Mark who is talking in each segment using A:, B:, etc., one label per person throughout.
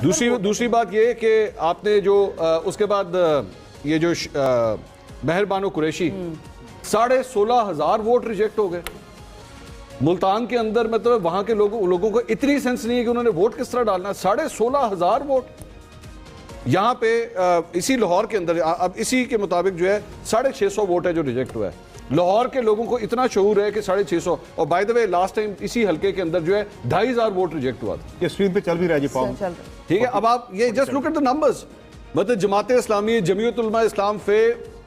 A: دوسری بات یہ کہ آپ نے جو اس کے بعد یہ جو مہربانو قریشی 16,500 ووٹ ریجیکٹ ہو گئے ملتان کے اندر. مطلب وہاں کے لوگوں کو اتنی سینس نہیں ہے کہ انہوں نے ووٹ کس طرح ڈالنا ہے. 16,500 ووٹ یہاں پہ اسی لاہور کے اندر. اب اسی کے مطابق جو ہے 650 ووٹ ہے جو ریجیکٹ ہوا ہے. لاہور کے لوگوں کو اتنا شعور ہے کہ 650. اور by the way last time اسی حلقے کے اندر جو ہے 2,500 ووٹ ریجیکٹ ہوا تھا.
B: یہ اسکرین پہ چل بھی رہا ہے جی فارم,
A: ٹھیک ہے. اب آپ یہ just look at the numbers. مطلب جماعت اسلامی, جمعیت علماء اسلام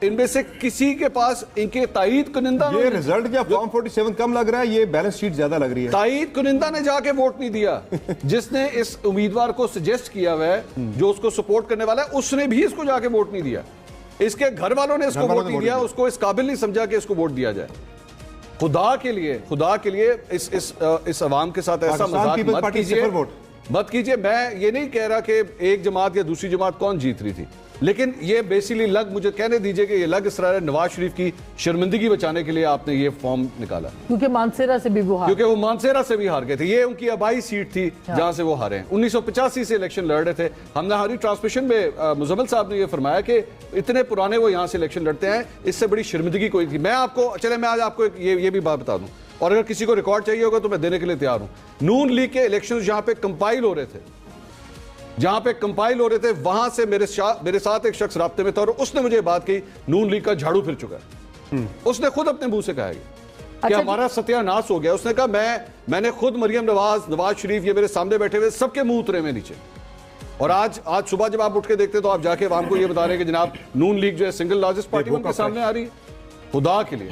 A: ان میں سے کسی کے پاس ان کے تائید کنندہ
B: یہ رزلٹ کیا فارم 47 کم لگ رہا ہے, یہ بیلنس شیٹ زیادہ لگ رہی ہے.
A: تائید کنندہ نے جا کے ووٹ نہیں دیا. جس نے اس امیدوار کو سجیسٹ کیا ہوا ہے, جو اس کو سپورٹ کرنے والا ہے, اس نے بھی اس کو جا کے ووٹ نہیں دیا. اس کے گھر والوں نے اس کو ووٹ نہیں دیا, اس کو اس قابل نہیں سمجھا کہ اس کو ووٹ دیا جائے. خدا کے لیے اس عوام کے ساتھ ایسا مذاق مت کیجئے. میں یہ نہیں کہہ رہا کہ ایک جماعت یا دوسری جماعت کون جیت رہی تھی, لیکن یہ بیسیکلی مجھے کہنے دیجئے کہ یہ لگ اس طرح ہے نواز شریف کی شرمندگی بچانے کے لیے آپ نے یہ فارم نکالا,
C: کیونکہ مانسیرا سے بھی
A: وہ مانسیرا سے بھی ہار گئے تھے. یہ ان کی آبائی سیٹ تھی جہاں سے وہ ہارے ہیں. 1985 سے الیکشن لڑ رہے تھے. ہم نے ہماری ٹرانسمیشن میں مزمل صاحب نے یہ فرمایا کہ اتنے پرانے وہ یہاں سے الیکشن لڑتے ہیں, اس سے بڑی شرمندگی کوئی تھی. میں آج آپ کو یہ بھی بات بتا دوں, اور اگر کسی کو ریکارڈ چاہیے ہوگا تو میں دینے کے لیے تیار ہوں. نون لیگ کے الیکشن جہاں پہ کمپائل ہو رہے تھے وہاں سے میرے ساتھ ایک شخص رابطے میں تھا, اور اس نے مجھے بات کی نون لیگ کا جھاڑو پھر چکا ہے. اس نے خود اپنے منہ سے کہا کہ ہمارا ستیہ ناس ہو گیا. اس نے کہا میں نے خود مریم نواز شریف یہ میرے سامنے بیٹھے ہوئے سب کے منہ اترے میں نیچے. اور آج صبح جب آپ اٹھ کے دیکھتے تو آپ جا کے عوام کو یہ بتا رہے ہیں کہ جناب نون لیگ جو ہے سنگل لارجسٹ پارٹی ان کے سامنے آ رہی ہے. خدا کے لیے